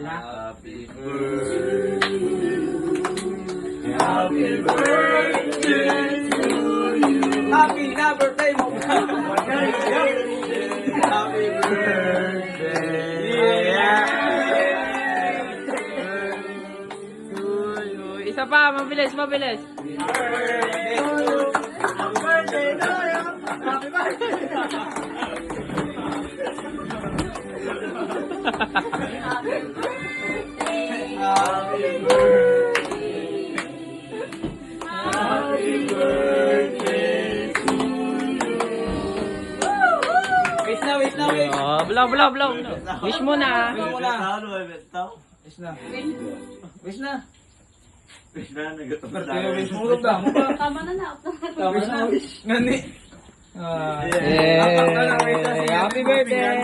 Happy birthday. Happy birthday to you. Happy na birthday mo. Happy birthday. Isa pa, mabilis, mabilis. Happy birthday to you. Happy birthday. Happy birthday. Happy birthday to you. Wait na, wait na, wait. Oh, blow. Wish mo na. Wish mo na. Wish na. Wish na. Wish na, nagatok na Pero wish mo ba? Tama na na. Tama na. Nani? Yay! Happy birthday!